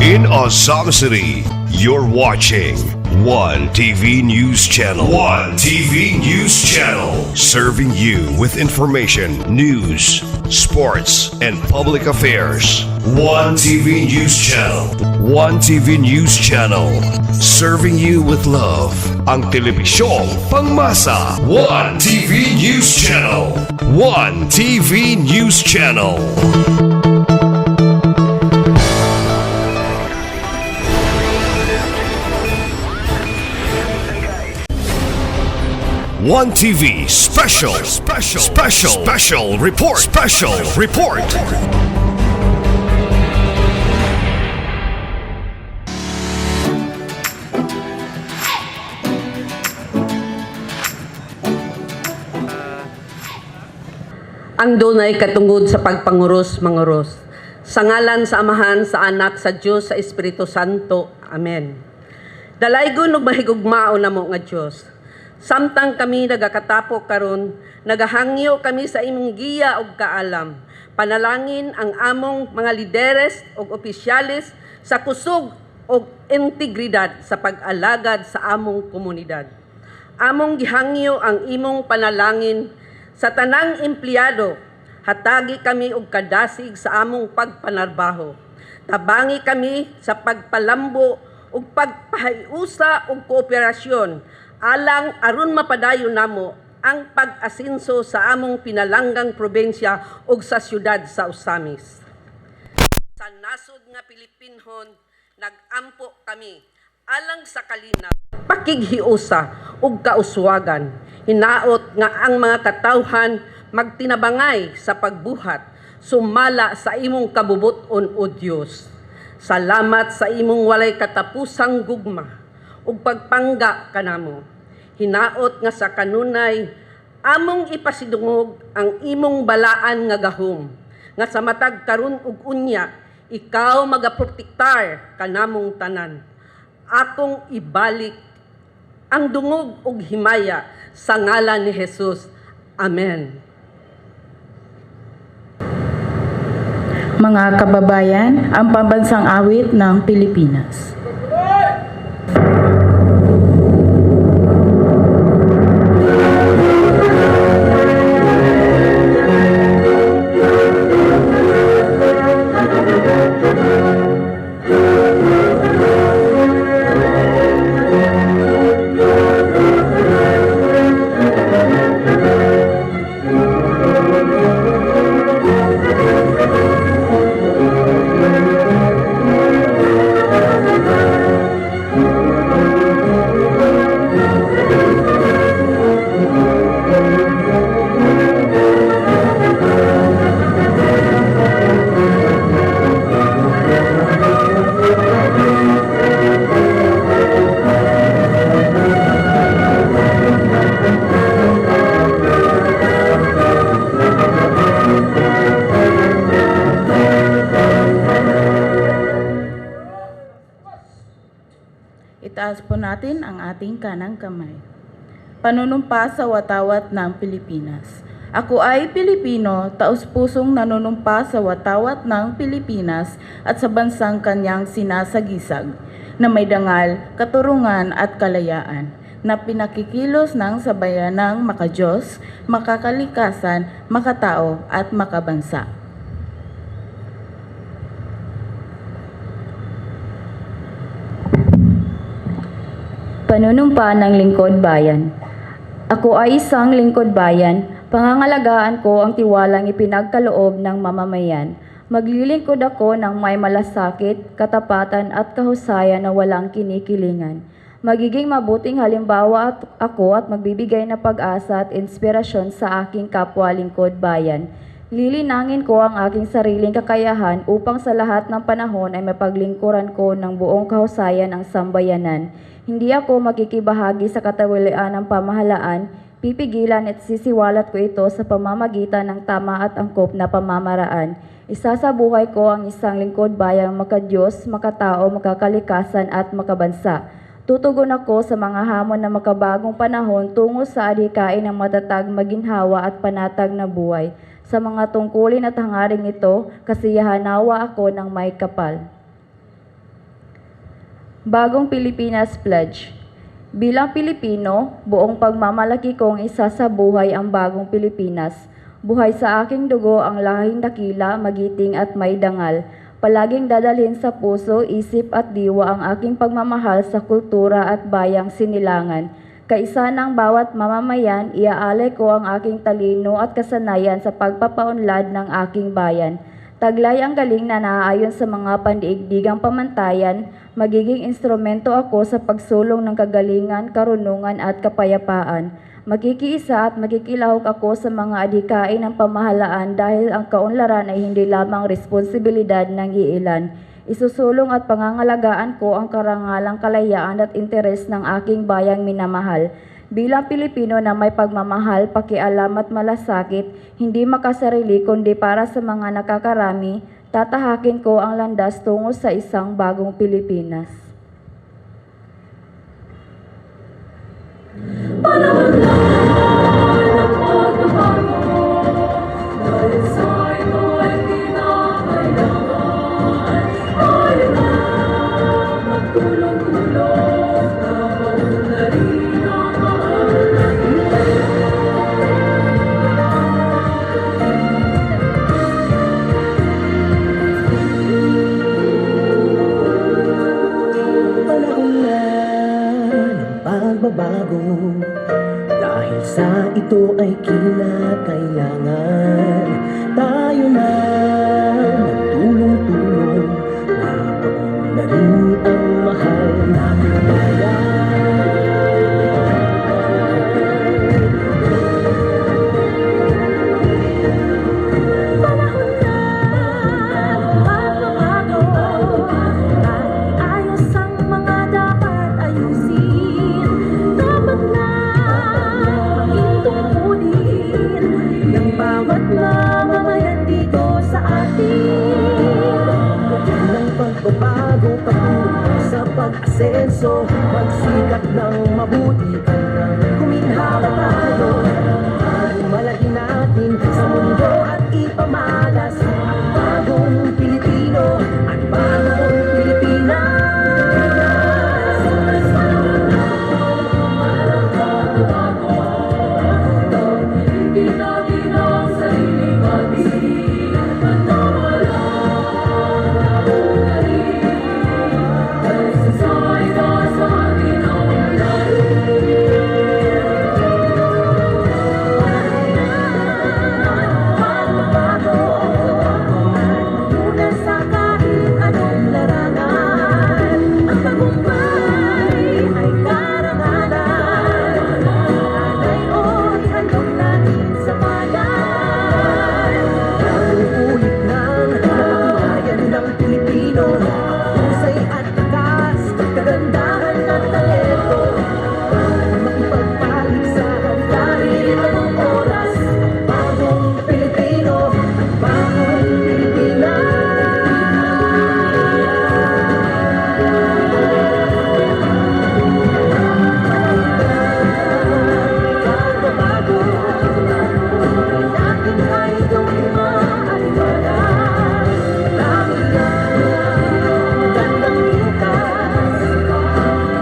In Azam City, you're watching One TV News Channel. One TV News Channel. Serving you with information, news, sports, and public affairs. One TV News Channel. One TV News Channel. Serving you with love. Ang telebisyong pangmasa. One TV News Channel. One TV News Channel. One TV special report. Ang dunay katungod sa pagpanguros-manguros. Sa ngalan sa Amahan, sa Anak, sa Diyos, sa Espiritu Santo. Amen. Dalaygon ug mahigugmao namo nga Diyos. Samtang kami nagakatapo karon, nagahangyo kami sa imong giya ug kaalam. Panalangin ang among mga lideres ug opisyalis sa kusog ug integridad sa pag-alagad sa among komunidad. Among gihangyo ang imong panalangin sa tanang empleyado. Hatagi kami og kadasig sa among pagpanarbaho. Tabangi kami sa pagpalambo ug pagpahiusa ug kooperasyon alang aron mapadayon namo ang pag-asinso sa among pinalanggang probensya ug sa siyudad sa Osamis. Sa nasod nga Pilipinhon, nagampo kami alang sa kalinaw, pakighiusa ug kauswagan. Hinaot nga ang mga katawhan magtinabangay sa pagbuhat, sumala sa imong kabubuton o Dios. Salamat sa imong walay katapusang gugma ug pagpangga kanamo. Hinaot nga sa kanunay among ipasidungog ang imong balaan nga gahom, nga sa matag karon ug unya ikaw magaprotektar kanamong tanan. Akong ibalik ang dungog ug himaya sa ngalan ni Jesus. Amen. Mga kababayan, ang pambansang awit ng Pilipinas. Itaas po natin ang ating kanang kamay. Panunumpa sa watawat ng Pilipinas. Ako ay Pilipino, taus-pusong nanunumpa sa watawat ng Pilipinas at sa bansang kanyang sinasagisag, na may dangal, katurungan at kalayaan, na pinakikilos ng sabayanang makadiyos, makakalikasan, makatao at makabansa. Panunumpa ng lingkod bayan. Ako ay isang lingkod bayan, pangangalagaan ko ang tiwalang ipinagkaloob ng mamamayan. Maglilingkod ako ng may malasakit, katapatan at kahusayan na walang kinikilingan. Magiging mabuting halimbawa ako at magbibigay na pag-asa at inspirasyon sa aking kapwa lingkod bayan. Lilinangin ko ang aking sariling kakayahan upang sa lahat ng panahon ay mapaglingkuran ko ng buong kahusayan ang sambayanan. Hindi ako makikibahagi sa katawalian ng pamahalaan, pipigilan at sisiwalat ko ito sa pamamagitan ng tama at angkop na pamamaraan. Isasabuhay ko ang isang lingkod bayang makadiyos, makatao, makakalikasan at makabansa. Tutugon ako sa mga hamon na makabagong panahon tungo sa adhikain ng matatag, maginhawa at panatag na buhay. Sa mga tungkulin at hangaring ito, kasiyahanawa ako ng may kapal. Bagong Pilipinas Pledge. Bilang Pilipino, buong pagmamalaki kong isa sa buhay ang bagong Pilipinas. Buhay sa aking dugo ang lahing dakila, magiting at may dangal. Palaging dadalhin sa puso, isip at diwa ang aking pagmamahal sa kultura at bayang sinilangan. Kaisa ng bawat mamamayan, iaalay ko ang aking talino at kasanayan sa pagpapaunlad ng aking bayan. Taglay ang galing na naaayon sa mga pandiigdigang pamantayan, magiging instrumento ako sa pagsulong ng kagalingan, karunungan at kapayapaan. Makikiisa at makikilahok ako sa mga adhikain ng pamahalaan dahil ang kaunlaran ay hindi lamang responsibilidad ng iilan. Isusulong at pangangalagaan ko ang karangalang kalayaan at interes ng aking bayang minamahal. Bilang Pilipino na may pagmamahal, pakialam at malasakit, hindi makasarili kundi para sa mga nakakarami, tatahakin ko ang landas tungo sa isang bagong Pilipinas. Panahon na ng pagbabago, dahil sa ito ay kinakailangan, tayo na magtulong-tulong, napaunlarin ang mahal na Panahon na ng pagbabago, dahil sa ito ay kinakailangan, tayo na magtulong-tulong, napaunlarin ang mahal nating bayan. Panahon na magbabago, ayos ang mga dapat ayusin. Dapat na maging tungkulin ng bawat mamamayan dito sa atin. Ng pagbabago patungo sa pag-asenso, magsikap ng mabuti, kuminhawa tayo, malaki natin sa mundo at ipamalas ang bagong Pilipino at bagong Pilipinas. Muna sa kahit anong larangan, ang tagumpay ay karangalan. Alay o'y handog natin sa bayan. Ulit ng bayan ng Pilipino, husay at takas, kagandahan at talento, makipagpalig sa kahit anong oras, bagong Pilipino at bagong Pilipinas. Pagbabago, Natin ay tugma at wagas. Gandang likas,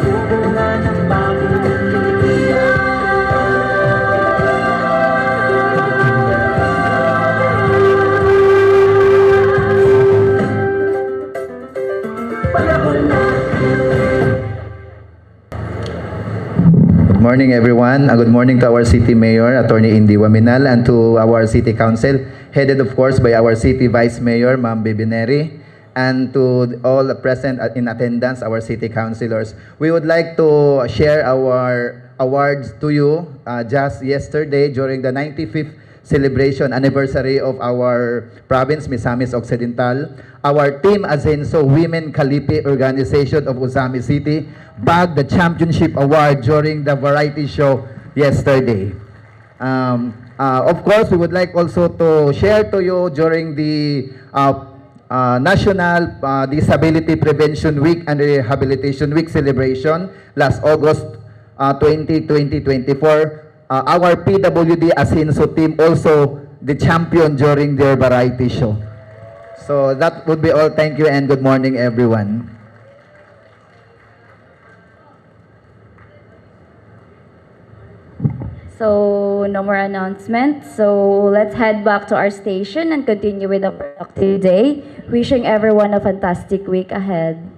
subukan ng bagong Pilipinas. panahon na. Good morning, everyone. Good morning to our City Mayor, Attorney Indy Waminal, and to our City Council, headed of course by our City Vice Mayor, Ma'am Bibineri, and to all present in attendance, our City Councilors. We would like to share our awards to you just yesterday during the 95th celebration anniversary of our province, Misamis Occidental. Our Team Asenso Women Kalipi Organization of Usami City bagged the championship award during the variety show yesterday. Of course, we would like also to share to you during the National Disability Prevention Week and Rehabilitation Week celebration last August 2024. Our PWD Asenso team also the champion during their variety show. So that would be all. Thank you and good morning, everyone. So, no more announcements. So, let's head back to our station and continue with a productive day. Wishing everyone a fantastic week ahead.